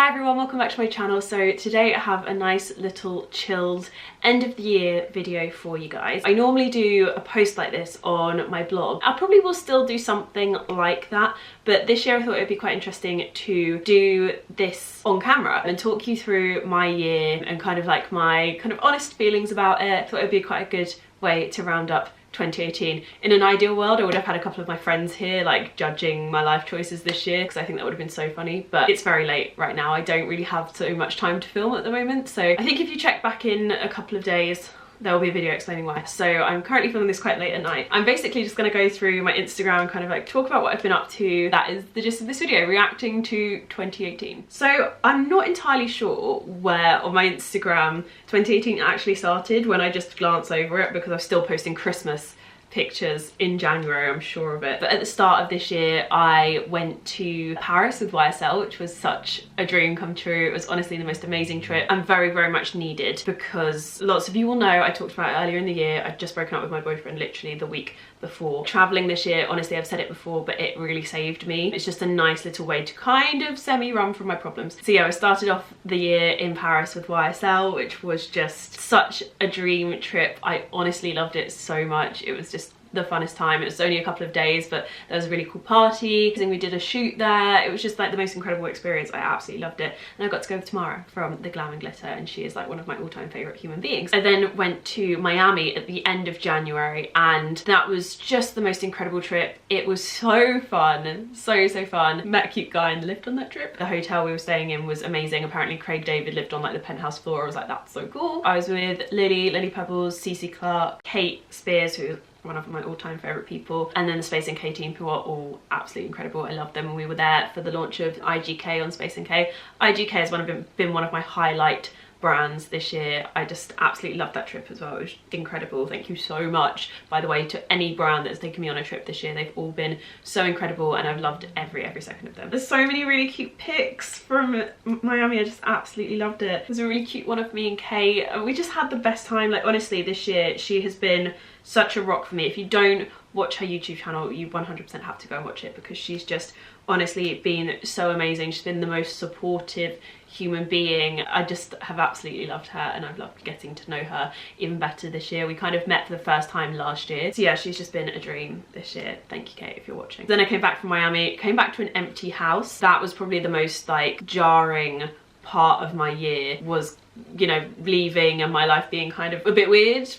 Hi everyone, welcome back to my channel. So today I have a nice little chilled end of the year video for you guys. I normally do a post like this on my blog. I probably will still do something like that, but this year I thought it would be quite interesting to do this on camera and talk you through my year and kind of like my honest feelings about it. I thought it would be quite a good way to round up 2018. In an ideal world, I would have had a couple of my friends here like judging my life choices this year, because I think that would have been so funny, but it's very late right now. I don't really have so much time to film at the moment, so I think if you check back in a couple of days there will be a video explaining why. So I'm currently filming this quite late at night. I'm basically just going to go through my Instagram and kind of like talk about what I've been up to. That is the gist of this video, reacting to 2018. So I'm not entirely sure where on my Instagram 2018 actually started when I just glance over it, because I'm still posting Christmas pictures in January, I'm sure of it. But at the start of this year I went to Paris with YSL, which was such a dream come true. It was honestly the most amazing trip and very, very much needed, because lots of you will know I talked about it earlier in the year. I'd just broken up with my boyfriend literally the week before. Traveling this year, honestly, I've said it before, but it really saved me. It's just a nice little way to kind of semi-run from my problems. So yeah, I started off the year in Paris with YSL, which was just such a dream trip. I honestly loved it so much. It was just the funnest time. It was only a couple of days, but there was a really cool party and we did a shoot there. It was just like the most incredible experience. I absolutely loved it. And I got to go with Tamara from The Glam and Glitter, and she is like one of my all-time favorite human beings. I then went to Miami at the end of January, and that was just the most incredible trip. It was so fun, so fun. Met a cute guy and lived on that trip. The hotel we were staying in was amazing. Apparently Craig David lived on like the penthouse floor. I was like, that's so cool. I was with Lily Pebbles, Suzie Clark, Kate Spears, who one of my all-time favorite people, and then the Space NK team, who are all absolutely incredible. I love them, and we were there for the launch of IGK on Space NK. IGK has been one of my highlight brands this year. I just absolutely loved that trip as well. It was incredible. Thank you so much, by the way, to any brand that's taken me on a trip this year. They've all been so incredible, and I've loved every second of them. There's so many really cute pics from Miami. I just absolutely loved it. There's a really cute one of me and Kate, and we just had the best time. Like, honestly, this year she has been such a rock for me. If you don't watch her YouTube channel, you 100% have to go and watch it, because she's just honestly been so amazing. She's been the most supportive human being. I just have absolutely loved her, and I've loved getting to know her even better this year. We kind of met for the first time last year, so yeah, she's just been a dream this year. Thank you, Kate, if you're watching. Then I came back from Miami, came back to an empty house. That was probably the most like jarring part of my year, was, you know, leaving and my life being kind of a bit weird,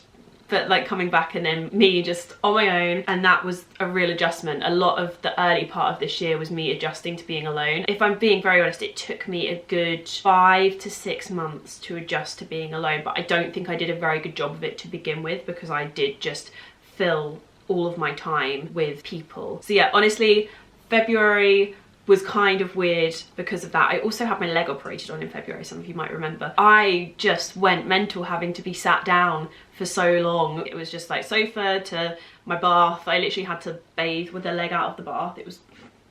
but like coming back and then me just on my own, and that was a real adjustment. A lot of the early part of this year was me adjusting to being alone. If I'm being very honest, it took me a good 5 to 6 months to adjust to being alone, but I don't think I did a very good job of it to begin with, because I did just fill all of my time with people. So yeah, honestly, February was kind of weird because of that. I also had my leg operated on in February, some of you might remember. I just went mental having to be sat down for so long. It was just like sofa to my bath. I literally had to bathe with a leg out of the bath. It was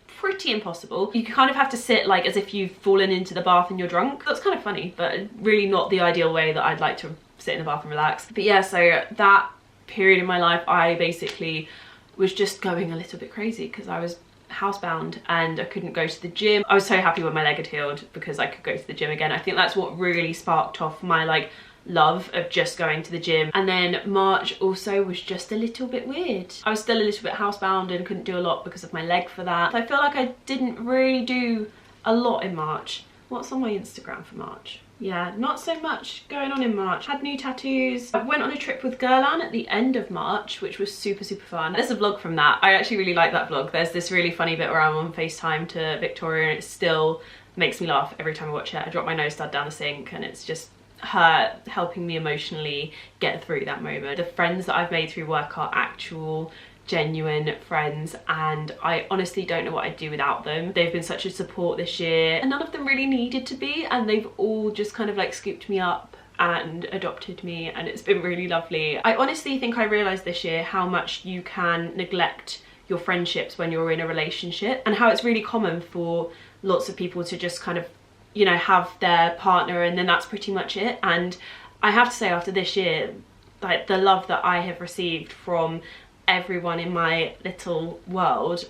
pretty impossible. You kind of have to sit like as if you've fallen into the bath and you're drunk. That's kind of funny, but really not the ideal way that I'd like to sit in the bath and relax. But yeah, so that period in my life, I basically was just going a little bit crazy because I was housebound and I couldn't go to the gym. I was so happy when my leg had healed because I could go to the gym again. I think that's what really sparked off my like love of just going to the gym. And then March also was just a little bit weird. I was still a little bit housebound and couldn't do a lot because of my leg for that. I feel like I didn't really do a lot in March. What's on my Instagram for March? Yeah, not so much going on in March. Had new tattoos. I went on a trip with Girlan at the end of March, which was super fun. There's a vlog from that. I actually really like that vlog. There's this really funny bit where I'm on FaceTime to Victoria, and it still makes me laugh every time I watch it. I drop my nose stud down the sink, and it's just her helping me emotionally get through that moment. The friends that I've made through work are actual genuine friends, and I honestly don't know what I'd do without them. They've been such a support this year, and none of them really needed to be, and they've all just kind of like scooped me up and adopted me, and it's been really lovely. I honestly think I realised this year how much you can neglect your friendships when you're in a relationship, and how it's really common for lots of people to just kind of, you know, have their partner and then that's pretty much it. And I have to say, after this year, like the love that I have received from everyone in my little world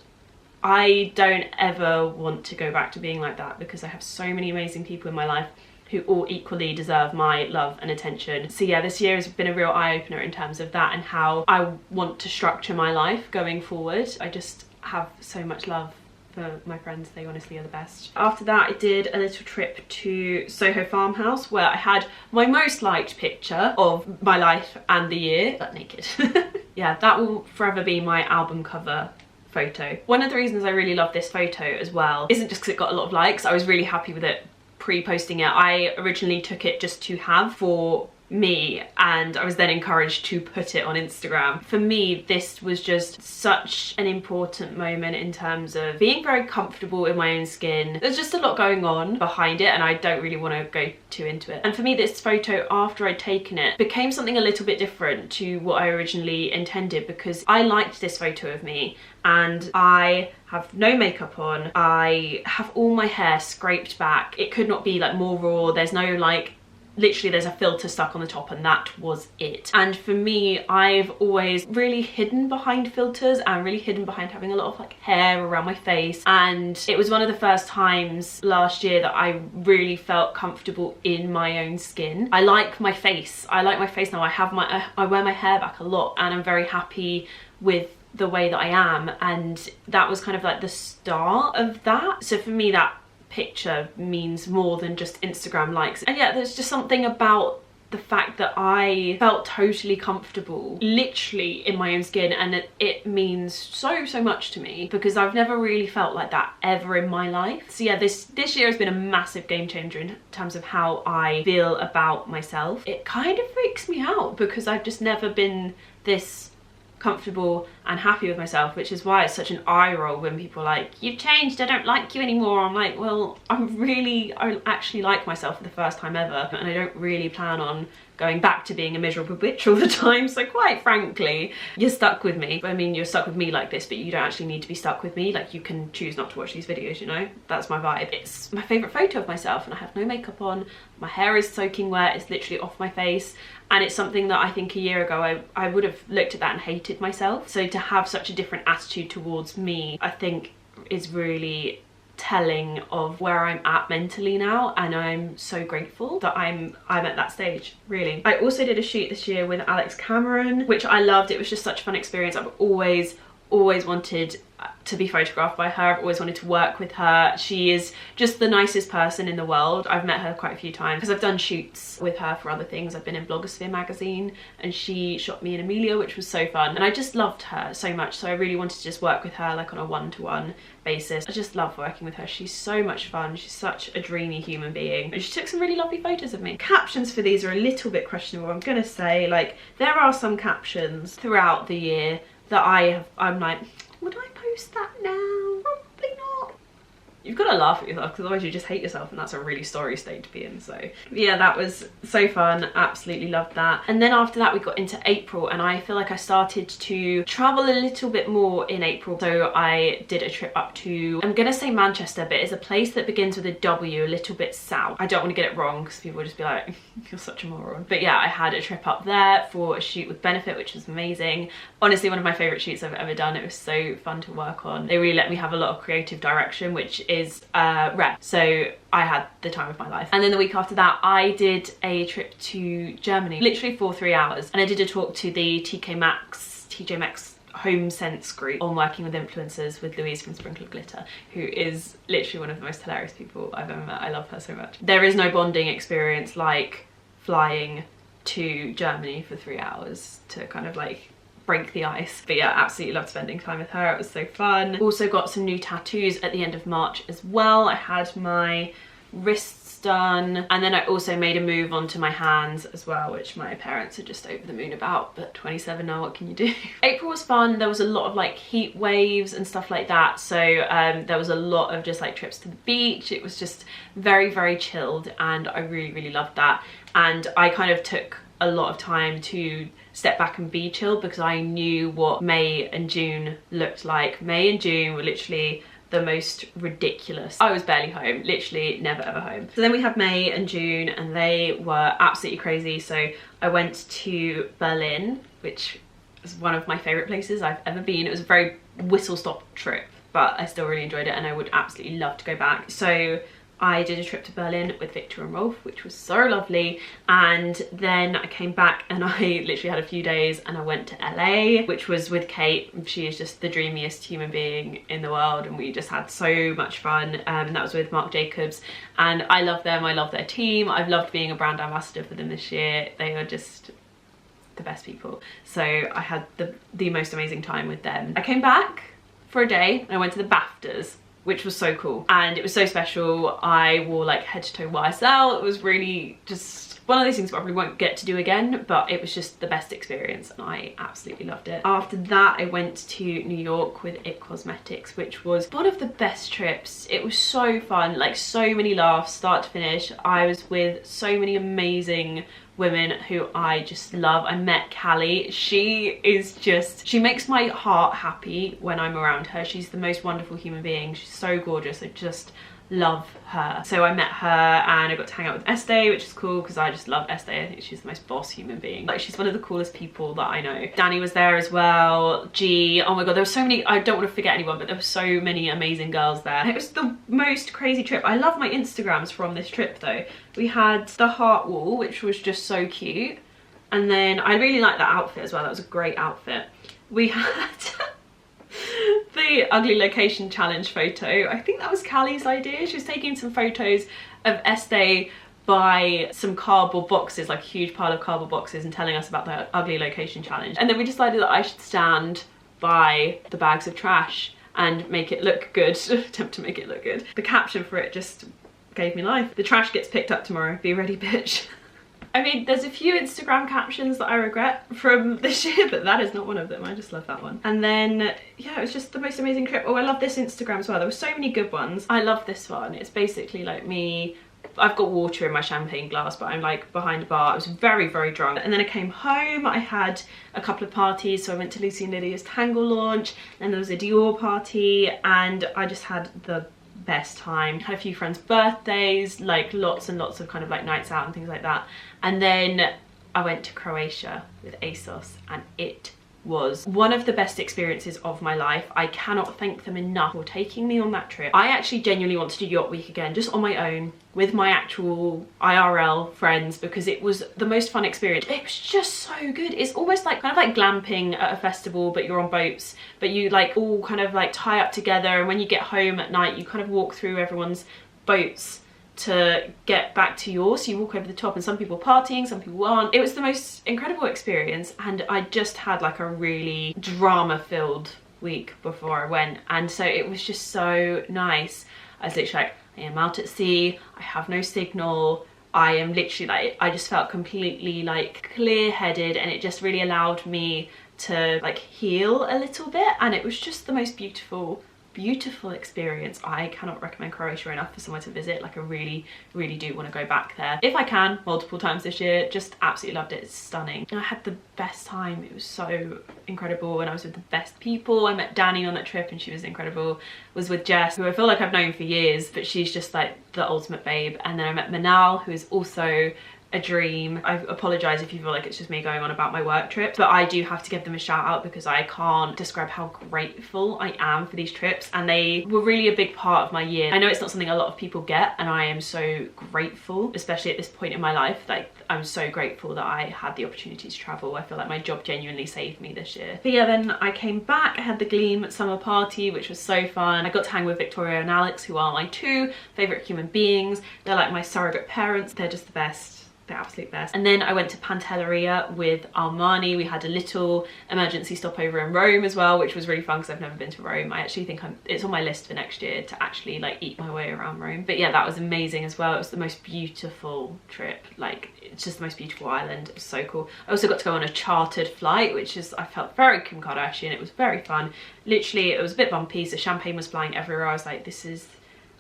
I don't ever want to go back to being like that, because I have so many amazing people in my life who all equally deserve my love and attention. So yeah, this year has been a real eye-opener in terms of that and how I want to structure my life going forward. I just have so much love for my friends, they honestly are the best. After that, I did a little trip to Soho Farmhouse, where I had my most liked picture of my life and the year, but naked. Yeah, that will forever be my album cover photo. One of the reasons I really love this photo as well isn't just because it got a lot of likes. I was really happy with it pre-posting it. I originally took it just to have for me, and I was then encouraged to put it on Instagram. For me, this was just such an important moment in terms of being very comfortable in my own skin. There's just a lot going on behind it, and I don't really want to go too into it. And for me, this photo, after I'd taken it, became something a little bit different to what I originally intended, because I liked this photo of me and I have no makeup on. I have all my hair scraped back. It could not be like more raw. There's no like, literally there's a filter stuck on the top, and that was it. And for me, I've always really hidden behind filters and really hidden behind having a lot of like hair around my face, and it was one of the first times last year that I really felt comfortable in my own skin. I like my face. I like my face now. I wear my hair back a lot, and I'm very happy with the way that I am, and that was kind of like the start of that. So for me, that picture means more than just Instagram likes. And yeah, there's just something about the fact that I felt totally comfortable literally in my own skin, and it means so much to me, because I've never really felt like that ever in my life. So yeah, this year has been a massive game changer in terms of how I feel about myself. It kind of freaks me out because I've just never been this comfortable and happy with myself, which is why it's such an eye roll when people are like, you've changed, I don't like you anymore. I'm like, well, I actually like myself for the first time ever, and I don't really plan on going back to being a miserable bitch all the time. So quite frankly, you're stuck with me. I mean, you're stuck with me like this, but you don't actually need to be stuck with me. Like, you can choose not to watch these videos, you know? That's my vibe. It's my favourite photo of myself, and I have no makeup on. My hair is soaking wet. It's literally off my face. And it's something that I think a year ago I would have looked at that and hated myself. So to have such a different attitude towards me, I think is really telling of where I'm at mentally now, and I'm so grateful that I'm at that stage, really. I also did a shoot this year with Alex Cameron, which I loved. It was just such a fun experience. I've always wanted to be photographed by her. I've always wanted to work with her. She is just the nicest person in the world. I've met her quite a few times because I've done shoots with her for other things. I've been in Blogosphere magazine, and she shot me and Amelia, which was so fun, and I just loved her so much. So I really wanted to just work with her like on a one-to-one basis. I just love working with her. She's so much fun. She's such a dreamy human being, and she took some really lovely photos of me. Captions for these are a little bit questionable, I'm gonna say. Like, there are some captions throughout the year that I'm like, would I post that now? Probably not. You've got to laugh at yourself, because otherwise you just hate yourself, and that's a really sorry state to be in. So yeah, that was so fun. Absolutely loved that. And then after that we got into April, and I feel like I started to travel a little bit more in April. So I did a trip up to, I'm gonna say Manchester, but it's a place that begins with a W, a little bit south. I don't want to get it wrong because people will just be like, you're such a moron. But yeah, I had a trip up there for a shoot with Benefit, which was amazing. Honestly, one of my favourite shoots I've ever done. It was so fun to work on. They really let me have a lot of creative direction, which is rare. So I had the time of my life. And then the week after that, I did a trip to Germany, literally for 3 hours. And I did a talk to the TJ Maxx Home Sense group on working with influencers with Louise from Sprinkle Glitter, who is literally one of the most hilarious people I've ever met. I love her so much. There is no bonding experience like flying to Germany for 3 hours to kind of like break the ice. But yeah, absolutely loved spending time with her. It was so fun. Also got some new tattoos at the end of March as well. I had my wrists done, and then I also made a move onto my hands as well, which my parents are just over the moon about, but 27 now, what can you do? April was fun. There was a lot of like heat waves and stuff like that, so there was a lot of just like trips to the beach. It was just very chilled, and I really loved that. And I kind of took a lot of time to step back and be chill, because I knew what May and June looked like. May and June were literally the most ridiculous. I was barely home, literally never ever home. So then we had May and June, and they were absolutely crazy. So I went to Berlin, which is one of my favorite places I've ever been. It was a very whistle-stop trip. but I still really enjoyed it and I would absolutely love to go back. So I did a trip to Berlin with Victor and Rolf, which was so lovely, and then I came back and I literally had a few days and I went to LA, which was with Kate. She is just the dreamiest human being in the world and we just had so much fun. That was with Marc Jacobs and I love them, I love their team. I've loved being a brand ambassador for them this year. They are just the best people. So I had the most amazing time with them. I came back for a day and I went to the BAFTAs, which was so cool and it was so special. I wore like head to toe YSL. It was really just one of those things I probably won't get to do again, but it was just the best experience and I absolutely loved it. After that I went to New York with It Cosmetics, which was one of the best trips. It was so fun, like so many laughs start to finish. I was with so many amazing women who I just love. I met Callie. She makes my heart happy when I'm around her. She's the most wonderful human being. She's so gorgeous. I just love her. So I met her and I got to hang out with Estee, which is cool because I just love Estee. I think she's the most boss human being. Like, she's one of the coolest people that I know. Danny was there as well. G, oh my god, there were so many, I don't want to forget anyone, but there were so many amazing girls there. It was the most crazy trip. I love my Instagrams from this trip though. We had the heart wall, which was just so cute. And then I really liked that outfit as well. That was a great outfit. We had the ugly location challenge photo. I think that was Callie's idea. She was taking some photos of Estee by some cardboard boxes, like a huge pile of cardboard boxes, and telling us about the ugly location challenge. And then we decided that I should stand by the bags of trash and make it look good, attempt to make it look good. The caption for it just gave me life. The trash gets picked up tomorrow, be ready bitch. I mean, there's a few Instagram captions that I regret from this year, but that is not one of them. I just love that one. And then, yeah, it was just the most amazing trip. Oh, I love this Instagram as well. There were so many good ones. I love this one. It's basically like me. I've got water in my champagne glass, but I'm like behind a bar. I was very, very drunk. And then I came home. I had a couple of parties. So I went to Lucy and Lydia's Tangle launch, and there was a Dior party, and I just had the best time. Had a few friends' birthdays, like lots and lots of kind of like nights out and things like that. And then I went to Croatia with ASOS and it was one of the best experiences of my life. I cannot thank them enough for taking me on that trip. I actually genuinely want to do Yacht Week again, just on my own, with my actual IRL friends, because it was the most fun experience. It was just so good. It's almost like kind of like glamping at a festival, but you're on boats, but you like all kind of like tie up together, and when you get home at night you kind of walk through everyone's boats to get back to yours. So you walk over the top, and some people are partying, some people aren't. It was the most incredible experience, and I just had like a really drama-filled week before I went, and so it was just so nice. I was literally like, I am out at sea, I have no signal, I am literally like, I just felt completely like clear-headed, and it just really allowed me to like heal a little bit, and it was just the most beautiful experience. I cannot recommend Croatia enough for somewhere to visit. Like, I really do want to go back there if I can, multiple times this year. Just absolutely loved it. It's stunning, and I had the best time. It was so incredible, and I was with the best people. I met Danny on that trip and she was incredible. Was with Jess, who I feel like I've known for years, but she's just like the ultimate babe. And then I met Manal, who is also a dream. I apologise if you feel like it's just me going on about my work trip, but I do have to give them a shout out because I can't describe how grateful I am for these trips, and they were really a big part of my year. I know it's not something a lot of people get, and I am so grateful, especially at this point in my life. Like, I'm so grateful that I had the opportunity to travel. I feel like my job genuinely saved me this year. But yeah, then I came back. I had the Gleam summer party, which was so fun. I got to hang with Victoria and Alex, who are my two favourite human beings. They're like my surrogate parents. They're just the best. The absolute best. And then I went to Pantelleria with Armani. We had a little emergency stopover in Rome as well, which was really fun because I've never been to Rome. I actually think it's on my list for next year to actually like eat my way around Rome. But yeah, that was amazing as well. It was the most beautiful trip. Like, it's just the most beautiful island. It was so cool. I also got to go on a chartered flight, which is, I felt very Kim Kardashian. It was very fun. Literally, it was a bit bumpy, so champagne was flying everywhere. I was like, this is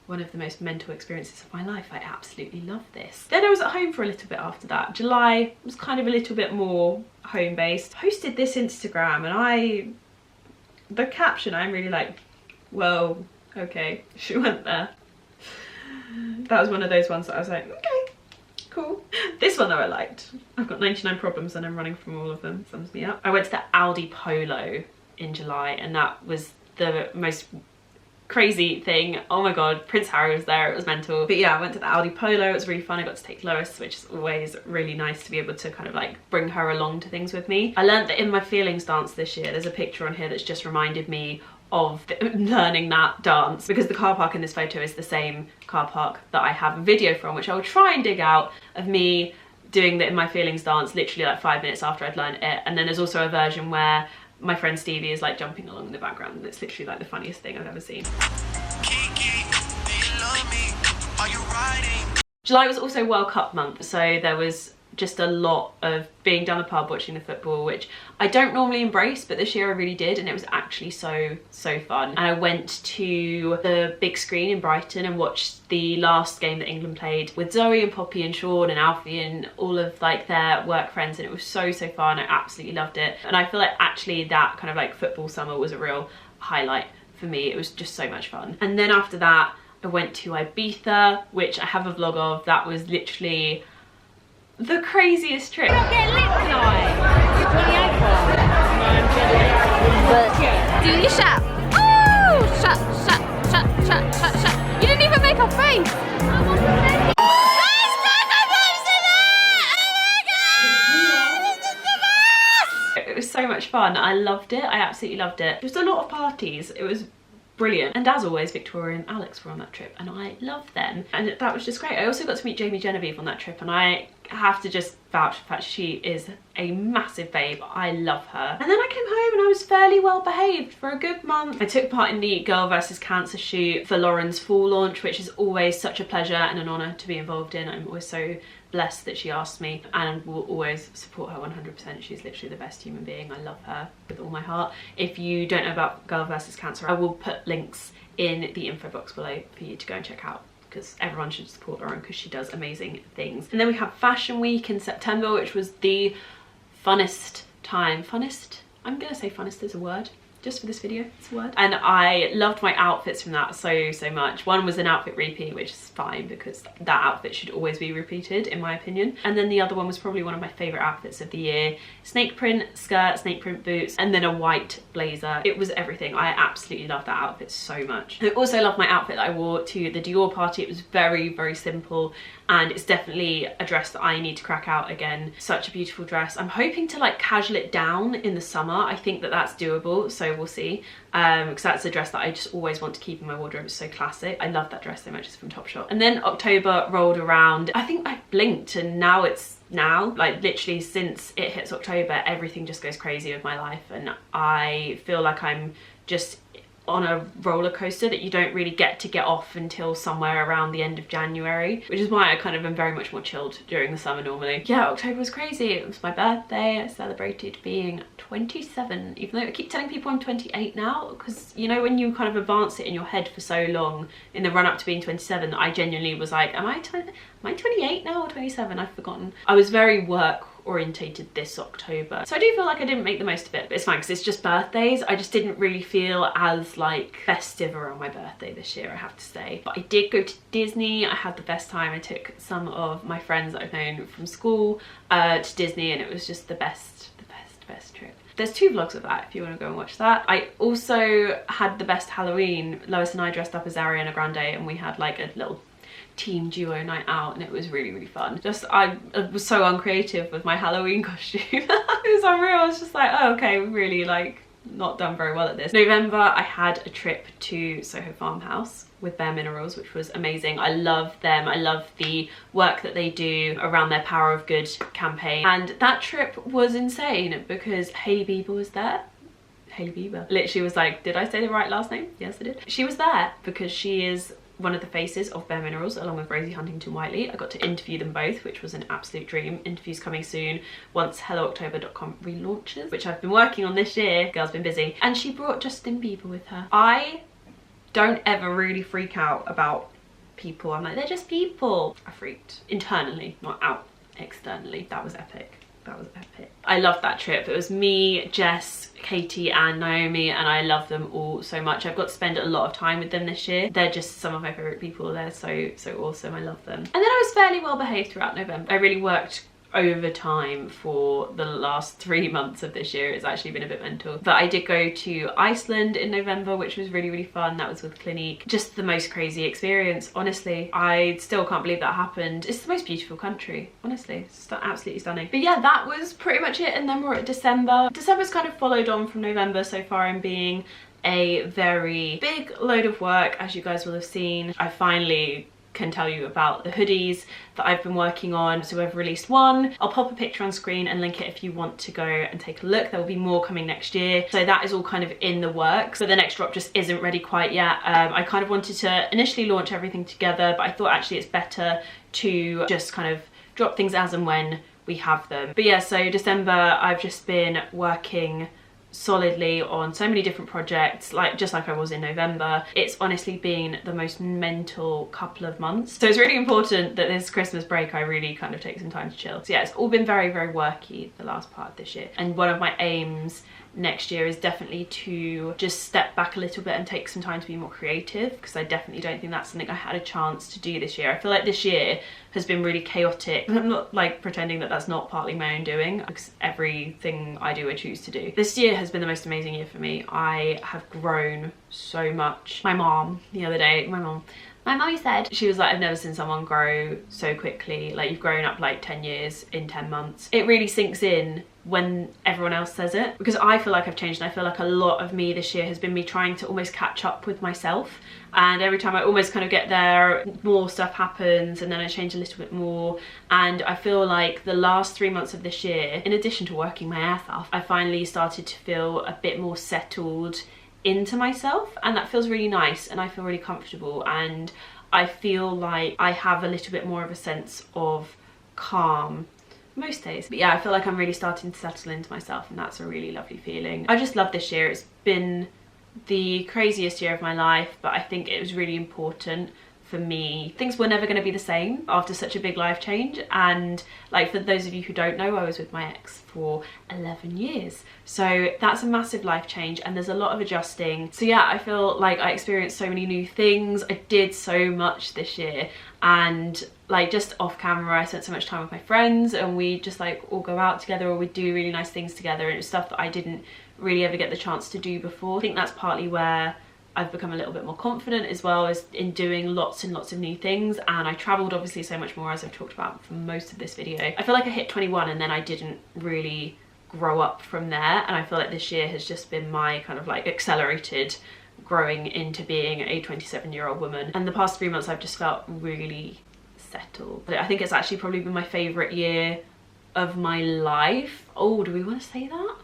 one of the most mental experiences of my life. I absolutely love this. Then I was at home for a little bit after that. July was kind of a little bit more home-based. Posted this Instagram, and the caption, I'm really like, well, okay, she went there. That was one of those ones that I was like, okay, cool. This one though I liked. I've got 99 problems and I'm running from all of them. Sums me up. I went to the Aldi Polo in July, and that was the most crazy thing. Oh my god, Prince Harry was there, it was mental. But yeah, I went to the Aldi Polo, it was really fun. I got to take Lois, which is always really nice to be able to kind of like bring her along to things with me. I learned that in my feelings dance this year, there's a picture on here that's just reminded me of learning that dance, because the car park in this photo is the same car park that I have a video from, which I will try and dig out, of me doing the In My Feelings dance literally like 5 minutes after I'd learned it. And then there's also a version where my friend Stevie is like jumping along in the background, and it's literally like the funniest thing I've ever seen. July was also World Cup month, so there was just a lot of being down the pub watching the football, which I don't normally embrace, but this year I really did, and it was actually so fun. And I went to the big screen in Brighton and watched the last game that England played with Zoe and Poppy and Sean and Alfie and all of like their work friends, and it was so fun. I absolutely loved it, and I feel like actually that kind of like football summer was a real highlight for me. It was just so much fun. And then after that I went to Ibiza, which I have a vlog of. That was literally the craziest trip. We're not getting lit tonight. But do you shut? Oh, shut. You didn't even make a face. It was so much fun. I loved it. I absolutely loved it. It was a lot of parties. It was brilliant. And as always, Victoria and Alex were on that trip, and I loved them. And that was just great. I also got to meet Jamie Genevieve on that trip, and I have to just vouch for the fact she is a massive babe. I love her. And then I came home and I was fairly well behaved for a good month. I took part in the Girl vs Cancer shoot for Lauren's fall launch, which is always such a pleasure and an honour to be involved in. I'm always so blessed that she asked me, and will always support her 100%. She's literally the best human being. I love her with all my heart. If you don't know about Girl vs Cancer, I will put links in the info box below for you to go and check out, because everyone should support Lauren because she does amazing things. And then we have Fashion Week in September, which was the funnest time. Funnest? I'm gonna say funnest is a word. Just for this video, it's a word. And I loved my outfits from that so much. One was an outfit repeat, which is fine because that outfit should always be repeated in my opinion. And then the other one was probably one of my favorite outfits of the year. Snake print skirt, snake print boots, and then a white blazer. It was everything. I absolutely loved that outfit so much. I also loved my outfit that I wore to the Dior party. It was very simple, and it's definitely a dress that I need to crack out again. Such a beautiful dress. I'm hoping to like casual it down in the summer. I think that that's doable, so we'll see, because that's a dress that I just always want to keep in my wardrobe. It's so classic. I love that dress so much. It's from Topshop. And then October rolled around. I think I blinked and now it's like literally since it hits October, everything just goes crazy with my life, and I feel like I'm just on a roller coaster that you don't really get to get off until somewhere around the end of January, which is why I kind of am very much more chilled during the summer normally. Yeah, October was crazy. It was my birthday. I celebrated being 27, even though I keep telling people I'm 28 now, because you know when you kind of advance it in your head for so long in the run up to being 27, I genuinely was like, am I 28 now or 27? I've forgotten. I was very work orientated this October, so I do feel like I didn't make the most of it, but it's fine because it's just birthdays. I just didn't really feel as like festive around my birthday this year, I have to say. But I did go to Disney. I had the best time. I took some of my friends that I've known from school to Disney, and it was just the best trip. There's 2 vlogs of that if you want to go and watch that. I also had the best Halloween. Lois and I dressed up as Ariana Grande, and we had like a little team duo night out, and it was really fun. Just I was so uncreative with my Halloween costume. It was unreal. I was just like, oh okay, we really like not done very well at this. November I had a trip to Soho Farmhouse with Bare Minerals, which was amazing. I love them. I love the work that they do around their Power of Good campaign, and that trip was insane because Hailey Bieber was there. Hailey Bieber literally was like, did I say the right last name? Yes I did. She was there because she is one of the faces of Bare Minerals along with Rosie Huntington-Whiteley. I got to interview them both, which was an absolute dream. Interviews coming soon once hellooctober.com relaunches, which I've been working on this year. Girl's been busy. And she brought Justin Bieber with her. I don't ever really freak out about people. I'm like, they're just people. I freaked internally, not out externally. That was epic. That was epic. I loved that trip. It was me, Jess, Katie and Naomi, and I love them all so much. I've got to spend a lot of time with them this year. They're just some of my favourite people. They're so awesome. I love them. And then I was fairly well behaved throughout November. I really worked overtime for the last 3 months of this year. It's actually been a bit mental. But I did go to Iceland in November, which was really, really fun. That was with Clinique. Just the most crazy experience, honestly. I still can't believe that happened. It's the most beautiful country, honestly. It's absolutely stunning. But yeah, that was pretty much it. And then we're at December. December's kind of followed on from November so far in being a very big load of work, as you guys will have seen. I finally can tell you about the hoodies that I've been working on. So I've released one. I'll pop a picture on screen and link it if you want to go and take a look. There will be more coming next year. So that is all kind of in the works, but the next drop just isn't ready quite yet. I kind of wanted to initially launch everything together, but I thought actually it's better to just kind of drop things as and when we have them. But yeah, so December I've just been working solidly on so many different projects, just like I was in November. It's honestly been the most mental couple of months. So it's really important that this Christmas break I really kind of take some time to chill. So yeah, it's all been very, very worky the last part of this year. And one of my aims next year is definitely to just step back a little bit and take some time to be more creative, because I definitely don't think that's something I had a chance to do this year. I feel like this year has been really chaotic. I'm not like pretending that that's not partly my own doing, because everything I do I choose to do. This year has been the most amazing year for me. I have grown so much. My mom the other day, my mom said, she was like, I've never seen someone grow so quickly. Like, you've grown up like 10 years in 10 months. It really sinks in when everyone else says it, because I feel like I've changed, and I feel like a lot of me this year has been me trying to almost catch up with myself. And every time I almost kind of get there, more stuff happens, and then I change a little bit more. And I feel like the last 3 months of this year, in addition to working my ass off, I finally started to feel a bit more settled into myself, and that feels really nice, and I feel really comfortable, and I feel like I have a little bit more of a sense of calm most days. But yeah, I feel like I'm really starting to settle into myself, and that's a really lovely feeling. I just love this year. It's been the craziest year of my life, but I think it was really important for me. Things were never going to be the same after such a big life change, and like, for those of you who don't know, I was with my ex for 11 years, so that's a massive life change, and there's a lot of adjusting. So yeah, I feel like I experienced so many new things. I did so much this year, and like, just off camera I spent so much time with my friends, and we just like all go out together, or we do really nice things together, and it's stuff that I didn't really ever get the chance to do before. I think that's partly where I've become a little bit more confident, as well as in doing lots and lots of new things. And I travelled obviously so much more, as I've talked about for most of this video. I feel like I hit 21 and then I didn't really grow up from there, and I feel like this year has just been my kind of like accelerated growing into being a 27-year-old woman. And the past 3 months I've just felt really settled. I think it's actually probably been my favourite year of my life. Oh, do we want to say that?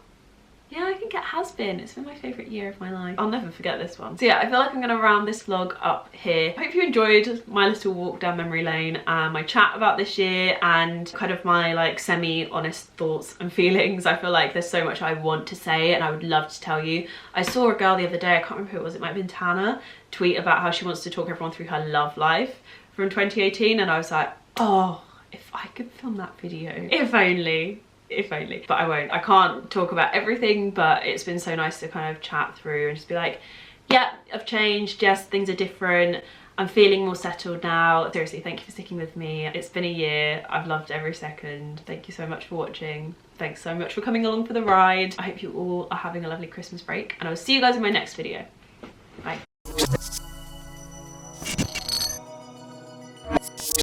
Yeah, I think it has been. It's been my favourite year of my life. I'll never forget this one. So yeah, I feel like I'm going to round this vlog up here. I hope you enjoyed my little walk down memory lane and my chat about this year, and kind of my like semi-honest thoughts and feelings. I feel like there's so much I want to say and I would love to tell you. I saw a girl the other day, I can't remember who it was, it might have been Tana, tweet about how she wants to talk everyone through her love life from 2018, and I was like, oh, if I could film that video. If only. If only. But I won't. I can't talk about everything, but it's been so nice to kind of chat through and just be like, yeah, I've changed, yes, things are different, I'm feeling more settled now. Seriously, thank you for sticking with me. It's been a year. I've loved every second. Thank you so much for watching. Thanks so much for coming along for the ride. I hope you all are having a lovely Christmas break, and I will see you guys in my next video.